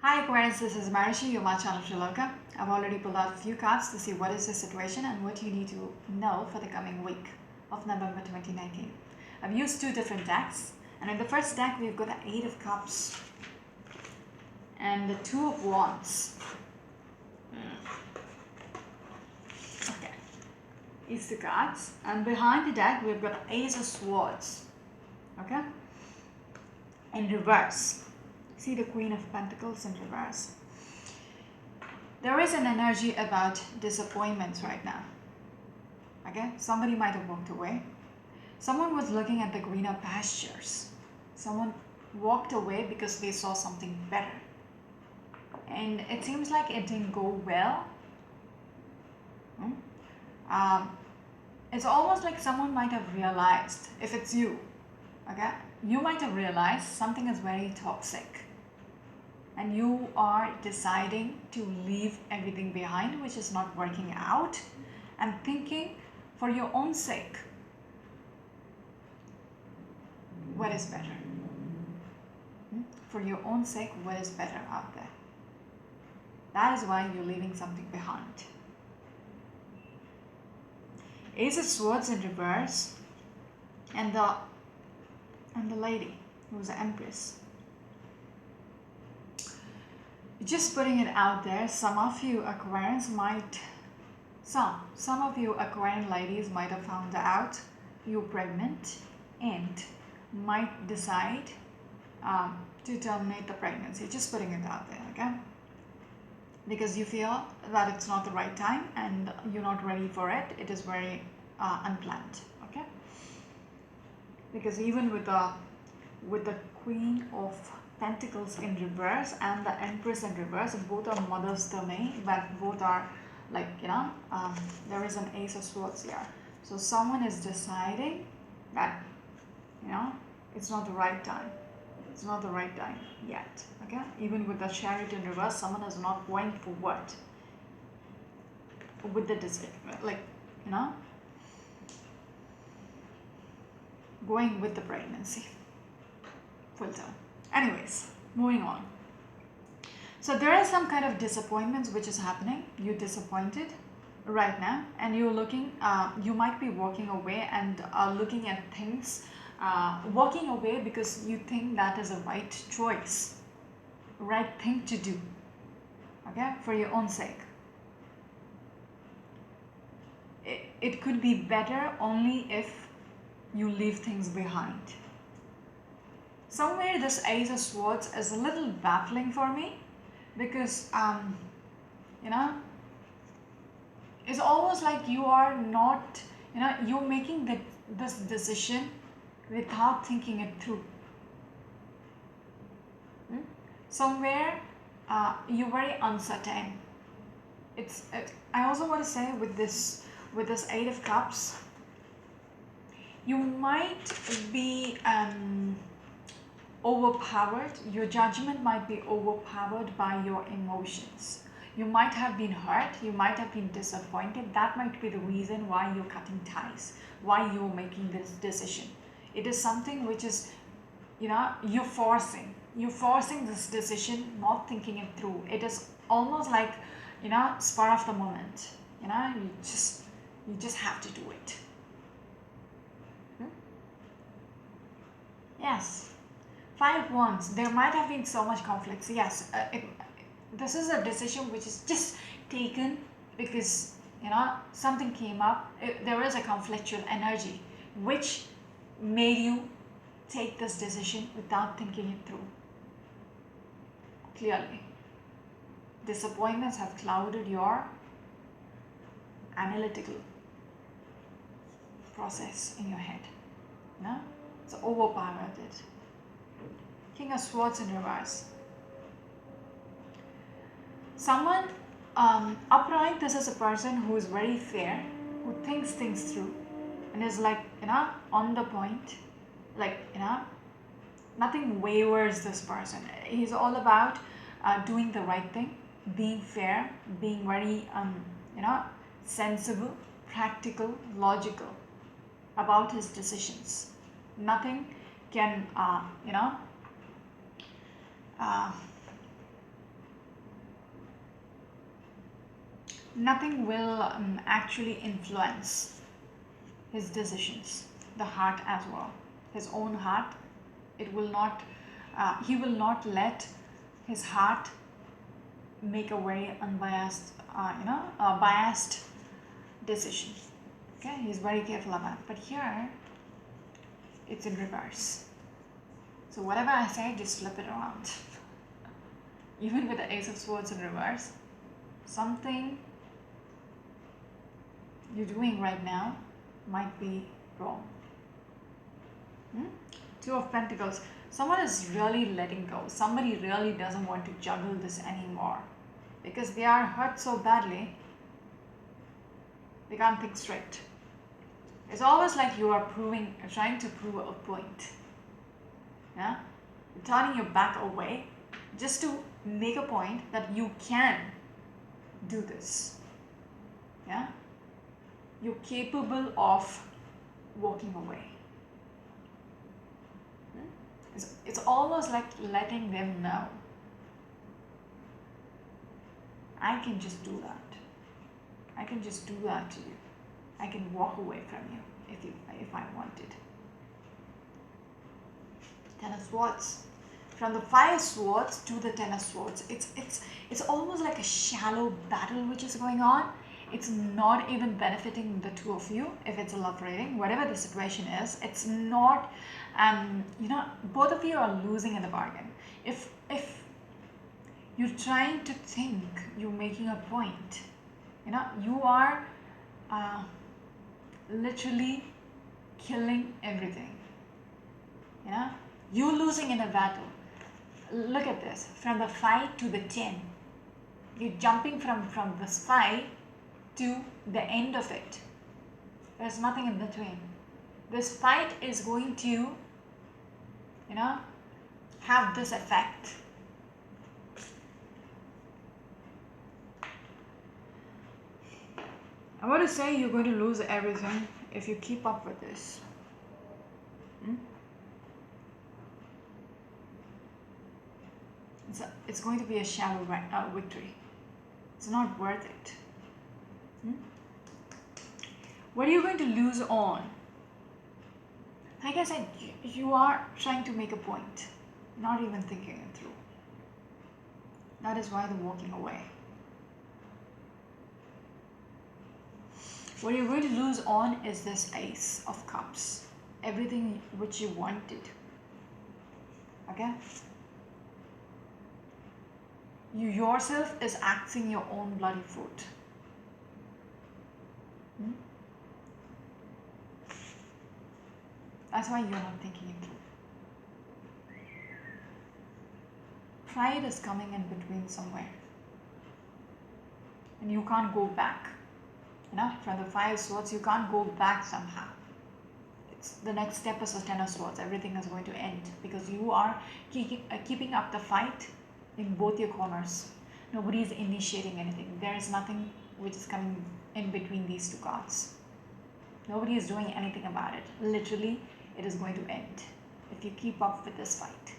Hi Aquarius, this is Marishi, your match channel Sri Lanka. I've already pulled out a few cards to see what is the situation and what you need to know for the coming week of November 2019. I've used two different decks, and in the first deck we've got the 8 of Cups and the 2 of Wands. Okay, it's the cards, and behind the deck we've got the Ace of Swords. Okay, in reverse. See the Queen of Pentacles in reverse. There is an energy about disappointments right now. Okay, somebody might have walked away. Someone was looking at the greener pastures. Someone walked away because they saw something better. And it seems like it didn't go well. It's almost like someone might have realized, if it's you, okay, you might have realized something is very toxic. And you are deciding to leave everything behind which is not working out and thinking for your own sake what is better. For your own sake, what is better out there. That is why you're leaving something behind. Ace of Swords in reverse, and the lady who's the Empress. Just putting it out there, some of you Aquarians might, some of you Aquarian ladies might have found out you're pregnant and might decide to terminate the pregnancy. Just putting it out there, okay? Because you feel that it's not the right time and you're not ready for it. It is very unplanned, okay? Because even with the Queen of Pentacles in reverse and the Empress in reverse, both are mothers to me, but both are like, there is an Ace of Swords here. So someone is deciding that, it's not the right time. It's not the right time yet, okay? Even with the Chariot in reverse, someone is not going forward with the decision, like, going with the pregnancy full time. Anyways, moving on. So there is some kind of disappointments which is happening. You're disappointed right now, and you're looking, you might be walking away and looking at things, walking away because you think that is a right choice, right thing to do, okay, for your own sake. It could be better only if you leave things behind. Somewhere this Ace of Swords is a little baffling for me because, it's almost like you are not, you're making this decision without thinking it through. Somewhere you're very uncertain. I also want to say with this Eight of Cups, you might be overpowered. Your judgment might be overpowered by your emotions. You might have been hurt, you might have been disappointed. That might be the reason why you're cutting ties, why you're making this decision. It is something which is, you're forcing this decision, not thinking it through. It is almost like, spur of the moment. You just have to do it. Yes. 5 Wands. There might have been so much conflicts. Yes, this is a decision which is just taken because something came up. There is a conflictual energy which made you take this decision without thinking it through. Clearly, disappointments have clouded your analytical process in your head. It's overpowered it. King of Swords in reverse. Someone upright, this is a person who is very fair, who thinks things through and is like, on the point, like, nothing wavers this person. He's all about doing the right thing, being fair, being very, sensible, practical, logical about his decisions. Nothing can, nothing will actually influence his decisions. The heart as well, his own heart. It will not. He will not let his heart make a very unbiased, biased decision. Okay, he's very careful about it. But here, it's in reverse. So whatever I say, just flip it around. Even with the Ace of Swords in reverse, something you're doing right now might be wrong. Two of Pentacles. Someone is really letting go. Somebody really doesn't want to juggle this anymore because they are hurt so badly they can't think straight. It's always like you are trying to prove a point. Yeah, you're turning your back away just to make a point that you can do this. Yeah, you're capable of walking away. It's almost like letting them know, I can just do that. I can just do that to you. I can walk away from you if I wanted. Ten of Swords. From the Five of Swords to the Ten of Swords, it's almost like a shallow battle which is going on. It's not even benefiting the two of you if it's a love reading. Whatever the situation is, it's not. Both of you are losing in the bargain. If you're trying to think, you're making a point. You are literally killing everything. You're losing in a battle. Look at this, from the 5 to the 10. You're jumping from this 5 to the end of it. There's nothing in between. This fight is going to, have this effect. I want to say you're going to lose everything if you keep up with this. It's going to be a shallow victory. It's not worth it. What are you going to lose on? Like I said, you are trying to make a point, not even thinking it through. That is why they're walking away. What you're going to lose on is this Ace of Cups. Everything which you wanted. Okay? You yourself is axing your own bloody foot. That's why you're not thinking it through. Pride is coming in between somewhere. And you can't go back. From the Five of Swords, you can't go back somehow. The next step is the Ten of Swords. Everything is going to end because you are keeping up the fight in both your corners. Nobody is initiating anything. There is nothing which is coming in between these two cards. Nobody is doing anything about it. Literally, it is going to end if you keep up with this fight,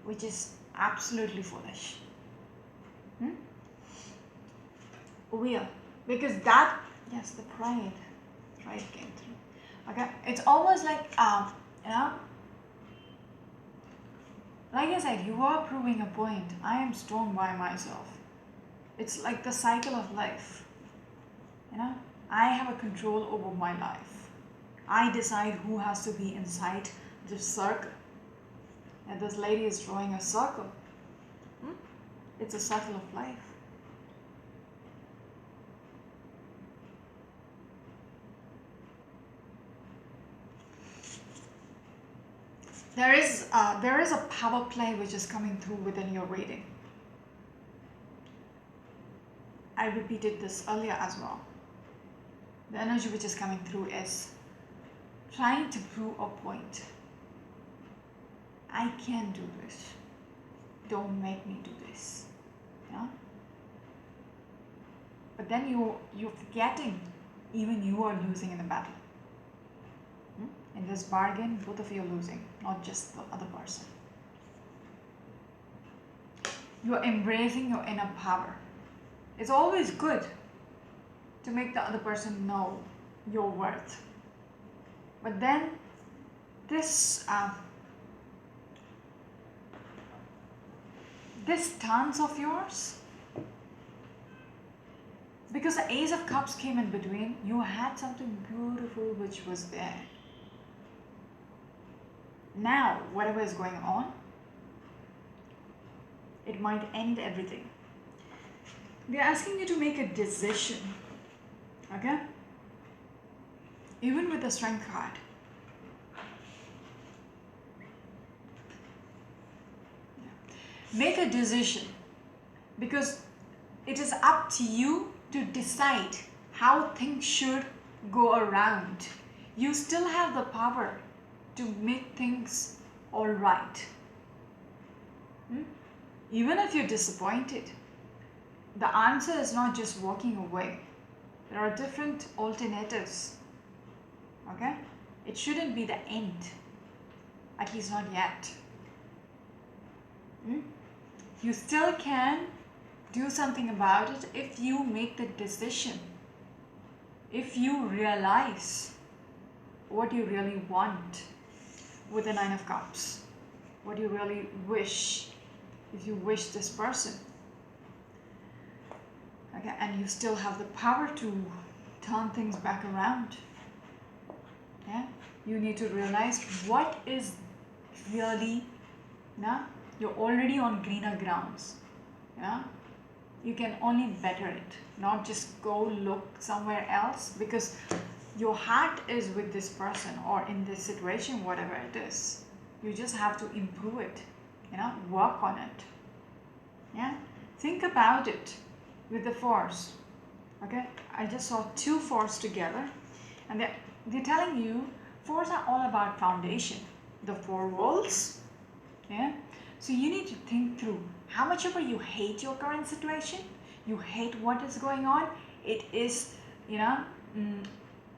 which is absolutely foolish. Weird, because yes, the pride came through. Okay, it's almost like like I said, you are proving a point. I am strong by myself. It's like the cycle of life. I have a control over my life. I decide who has to be inside the circle. And this lady is drawing a circle. It's a circle of life. There is a power play which is coming through within your reading. I repeated this earlier as well. The energy which is coming through is trying to prove a point. I can do this. Don't make me do this. But then you're forgetting even you are losing in the battle. In this bargain, both of you are losing, not just the other person. You're embracing your inner power. It's always good to make the other person know your worth. But then this this stance of yours, because the Ace of Cups came in between, you had something beautiful which was there. Now, whatever is going on, it might end everything. They're asking you to make a decision. Okay? Even with the Strength card. Make a decision, because it is up to you to decide how things should go around. You still have the power to make things all right. Even if you're disappointed, the answer is not just walking away. There are different alternatives. Okay? It shouldn't be the end. At least not yet. You still can do something about it if you make the decision. If you realize what you really want with the Nine of Cups. What you really wish. If you wish this person. Okay, and you still have the power to turn things back around. Yeah, you need to realize what is really, you're already on greener grounds. Yeah, you can only better it, not just go look somewhere else, because your heart is with this person or in this situation, whatever it is. You just have to improve it, work on it. Yeah, think about it with the fours. Okay, I just saw two fours together, and they're telling you fours are all about foundation, the four walls. Yeah, so you need to think through how much ever you hate your current situation, you hate what is going on, it is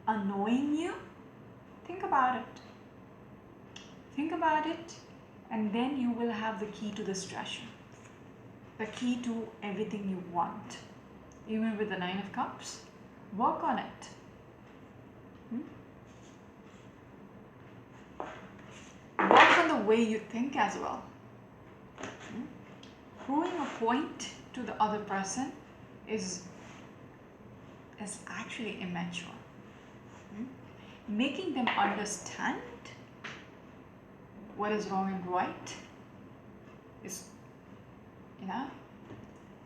annoying you. Think about it, and then you will have the key to this treasure, the key to everything you want. Even with the Nine of Cups, work on it. Work on the way you think as well. Proving a point to the other person is actually immature. Making them understand what is wrong and right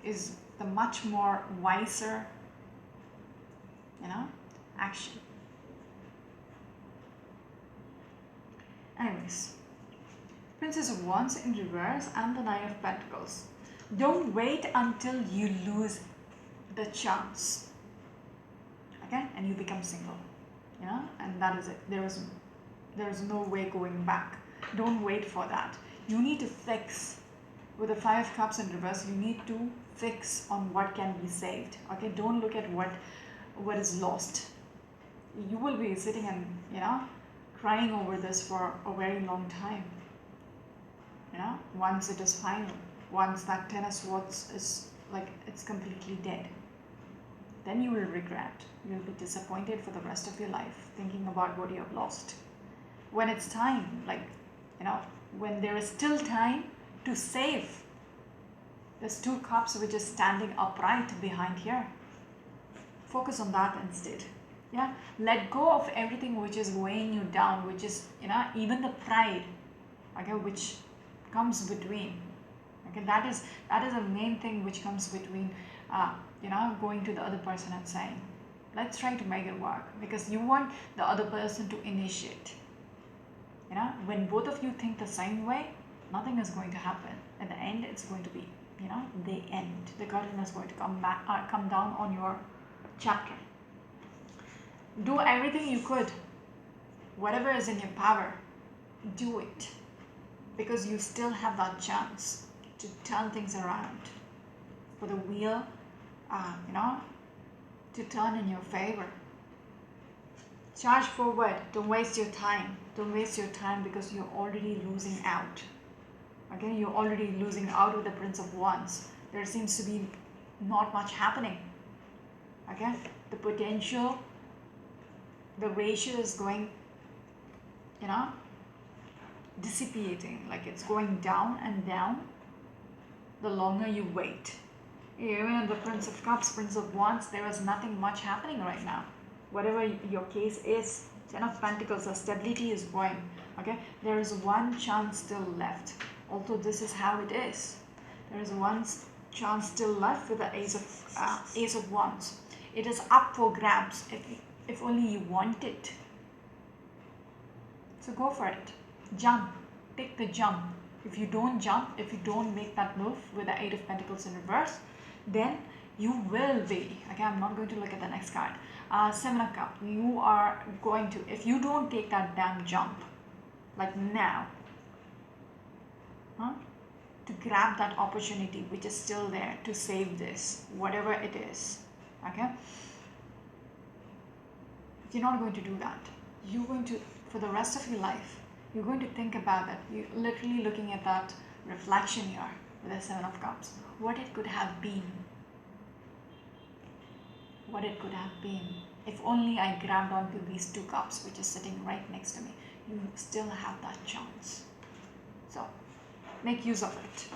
is the much more wiser action. Anyways, Princess of Wands in reverse and the Nine of Pentacles. Don't wait until you lose the chance, okay, and you become single, and that is it. There is no way going back. Don't wait for that. You need to fix. With the Five of Cups in reverse, you need to fix on what can be saved. Okay, don't look at what is lost. You will be sitting and crying over this for a very long time. Once it is final, once that Ten of Swords is it's completely dead, then you will regret. You'll be disappointed for the rest of your life, thinking about what you have lost. When it's time, when there is still time to save. There's two cups which is standing upright behind here. Focus on that instead. Yeah, let go of everything which is weighing you down, which is even the pride, okay, which comes between. Okay, that is the main thing which comes between going to the other person and saying, let's try to make it work, because you want the other person to initiate. When both of you think the same way, nothing is going to happen. At the end, it's going to be, the end. The curtain is going to come down on your chapter. Do everything you could. Whatever is in your power, do it. Because you still have that chance to turn things around. For the wheel, to turn in your favor. Charge forward. Don't waste your time. Don't waste your time, because you're already losing out. Okay, you're already losing out with the Prince of Wands. There seems to be not much happening. Okay, the potential, the ratio is going, you know, dissipating, like it's going down and down the longer you wait. Even the Prince of Cups, Prince of Wands, there is nothing much happening right now. Whatever your case is, Ten of Pentacles, the stability is going. Okay, there is one chance still left. Although this is how it is, there is one chance still left with the Ace of Wands. It is up for grabs if only you want it. So go for it. Jump. Take the jump. If you don't jump, if you don't make that move with the Eight of Pentacles in reverse, then you will be. Okay, I'm not going to look at the next card. Seven of Cups. You are going to, if you don't take that damn jump, like now, to grab that opportunity which is still there to save this, whatever it is, okay? If you're not going to do that, you're going to, for the rest of your life, you're going to think about that. You're literally looking at that reflection here with the Seven of Cups. What it could have been. What it could have been. If only I grabbed onto these two cups which is sitting right next to me. You still have that chance. So, make use of it.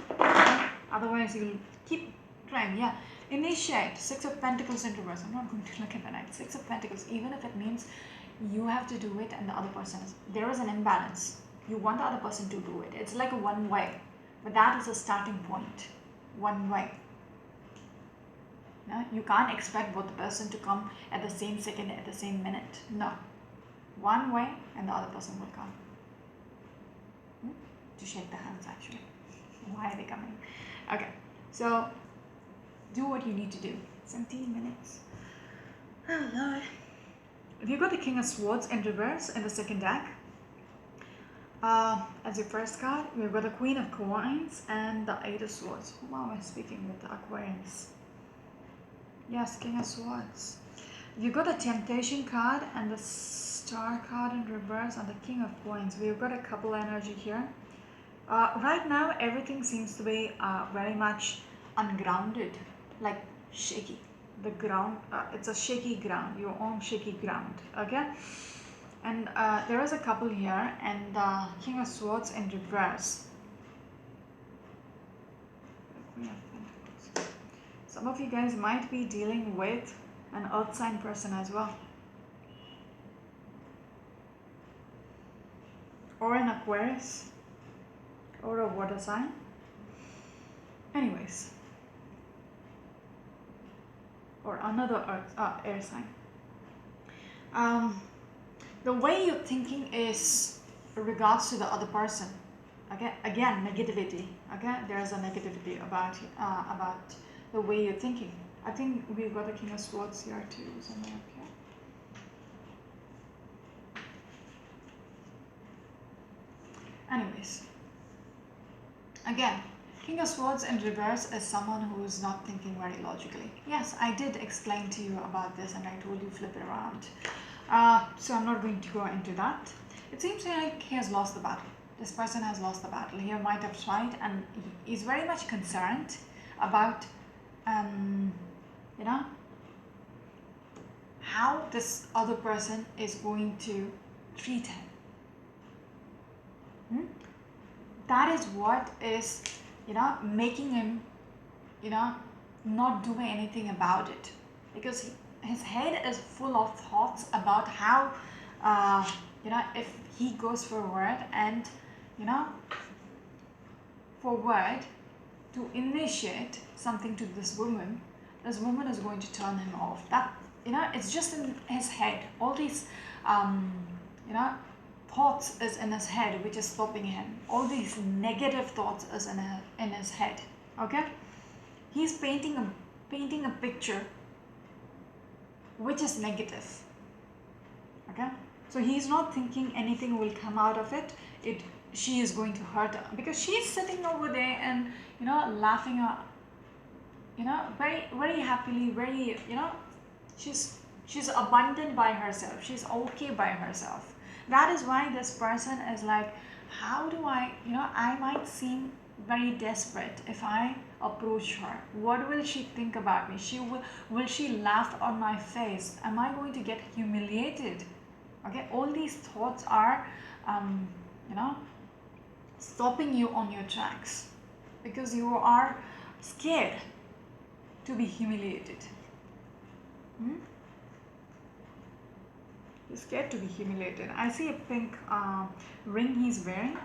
Otherwise, you'll keep trying. Yeah, initiate. Six of Pentacles in reverse. I'm not going to look at the night. Six of Pentacles, even if it means you have to do it and the other person is, there is an imbalance. You want the other person to do it. It's like a one way, but that is a starting point. One way. Yeah? You can't expect both the person to come at the same second, at the same minute. No. One way and the other person will come. To shake the hands actually. Why are they coming? Okay, so do what you need to do. 17 minutes. Oh Lord. If you got the King of Swords in reverse in the second deck, as your first card, we've got the Queen of Coins and the Eight of Swords. Who am I speaking with? The Aquarius. Yes, King of Swords. You got a Temptation card and the Star card in reverse and the King of Coins. We've got a couple energy here. Right now, everything seems to be very much ungrounded, like shaky. The ground, it's a shaky ground, your own shaky ground, okay? And there is a couple here, and King of Swords in reverse. Some of you guys might be dealing with an earth sign person as well. Or an Aquarius. Or a water sign. Anyways. Or another earth, air sign. The way you're thinking is regards to the other person. Okay, again, negativity. Okay, there's a negativity about the way you're thinking. I think we've got the King of Swords here too, somewhere up here. Anyways, again, King of Swords in reverse is someone who is not thinking very logically. Yes, I did explain to you about this and I told you flip it around. So I'm not going to go into that. It seems like he has lost the battle. This person has lost the battle. He might have tried and he's very much concerned about, you know, how this other person is going to treat him. That is what is, you know, making him, you know, not do anything about it, because his head is full of thoughts about how, you know, if he goes forward and, you know, forward to initiate something to this woman is going to turn him off. That, you know, it's just in his head. All these, you know, thoughts is in his head which is stopping him. All these negative thoughts is in his head. Okay, he's painting a picture which is negative. Okay, so he's not thinking anything will come out of it. She is going to hurt her, because she's sitting over there and, you know, laughing, you know, very, very happily, very, you know, she's abundant by herself. She's okay by herself. That is why this person is like, how do I, you know, I might seem very desperate if I approach her? What will she think about me? Will she laugh on my face? Am I going to get humiliated? Okay, all these thoughts are you know, stopping you on your tracks because you are scared to be humiliated. You're scared to be humiliated. I see a pink ring he's wearing.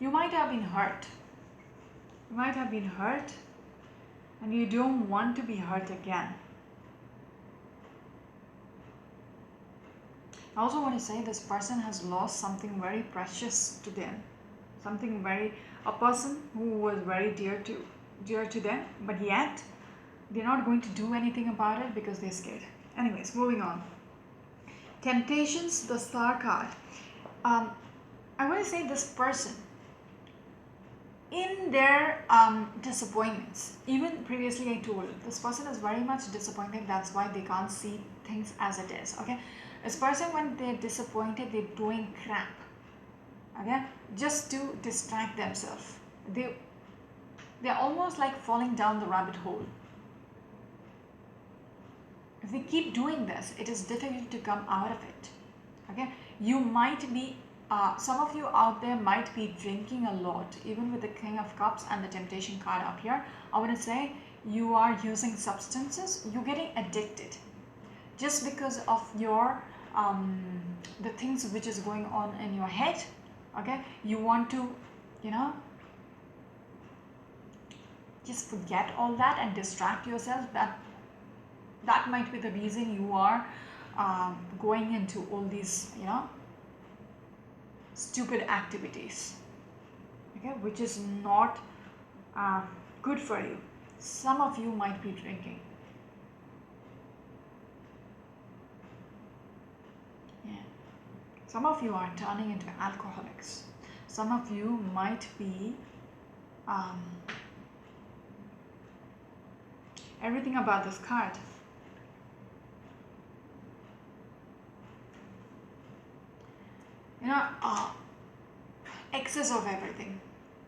You might have been hurt. You might have been hurt and you don't want to be hurt again. I also want to say this person has lost something very precious to them. A person who was very dear to them, but yet they're not going to do anything about it because they're scared. Anyways, moving on. Temptations, the star card. I want to say this person, in their disappointments, even previously I told, this person is very much disappointed. That's why they can't see things as it is. Okay, this person, when they're disappointed, they're doing crap, okay, just to distract themselves. They're almost like falling down the rabbit hole. If they keep doing this, it is difficult to come out of it. Okay, you might be some of you out there might be drinking a lot, even with the King of Cups and the temptation card up here. I want to say you are using substances, you're getting addicted just because of your the things which is going on in your head. Okay, you want to, you know, just forget all that and distract yourself. That might be the reason you are going into all these, you know, stupid activities, okay, which is not good for you. Some of you might be drinking. Yeah. Some of you are turning into alcoholics. Some of you might be everything about this card. You know, excess of everything.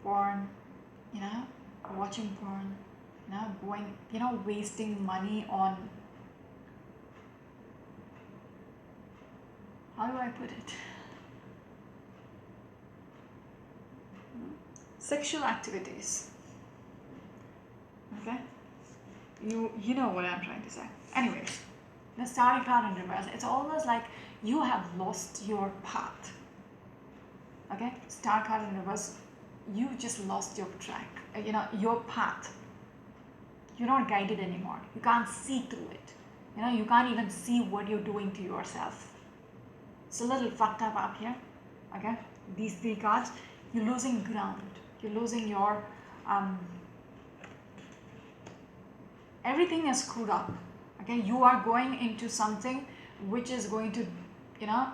Porn, you know, watching porn, you know, going, you know, wasting money on, how do I put it? Sexual activities. Okay? You know what I'm trying to say. Anyways, the Star card in reverse, it's almost like you have lost your path. Okay, Star card in reverse, you just lost your track, you know, your path. You're not guided anymore. You can't see through it. You know, you can't even see what you're doing to yourself. It's a little fucked up here. Okay, these three cards, you're losing ground. You're losing your everything is screwed up. Okay, you are going into something which is going to, you know,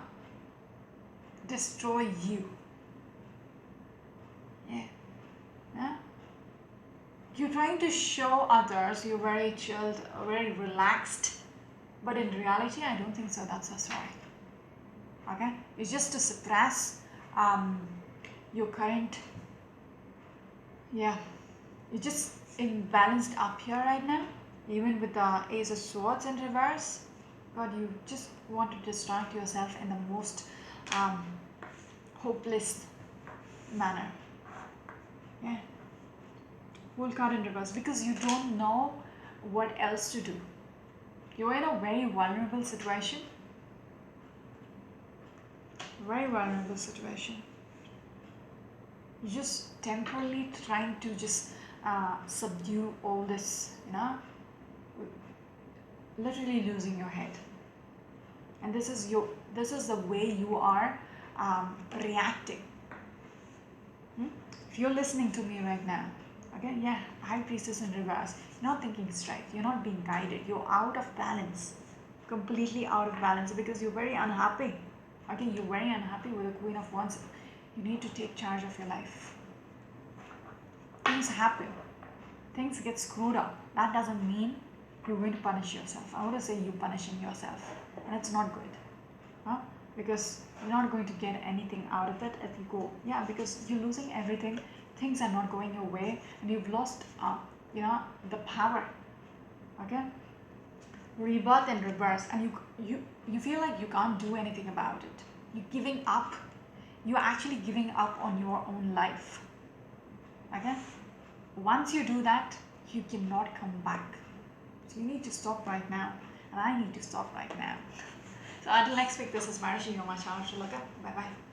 destroy you. Yeah. You're trying to show others you're very chilled, very relaxed, but in reality, I don't think so. That's the story. Okay, it's just to suppress your current. Yeah, you're just imbalanced up here right now, even with the Ace of Swords in reverse. God, you just want to distract yourself in the most hopeless manner. Yeah. Fool card in reverse, because you don't know what else to do. You're in a very vulnerable situation. Very vulnerable situation. You're just temporarily trying to just subdue all this, you know, literally losing your head. And this is the way you are reacting. If you're listening to me right now, okay, yeah, High Priestess in reverse, you're not thinking straight, you're not being guided, you're out of balance, completely out of balance, because you're very unhappy. Okay, you're very unhappy with the Queen of Wands. You need to take charge of your life. Things happen, things get screwed up. That doesn't mean you're going to punish yourself. I want to say you're punishing yourself, and it's not good. Because you're not going to get anything out of it if you go, yeah, because you're losing everything. things are not going your way, and you've lost the power. Okay, rebirth and reverse, and you feel like you can't do anything about it. You're giving up. You're actually giving up on your own life. Okay, once you do that, you cannot come back. So you need to stop right now, and I need to stop right now. So until next week, this is Marishi, you're my channel. Bye bye.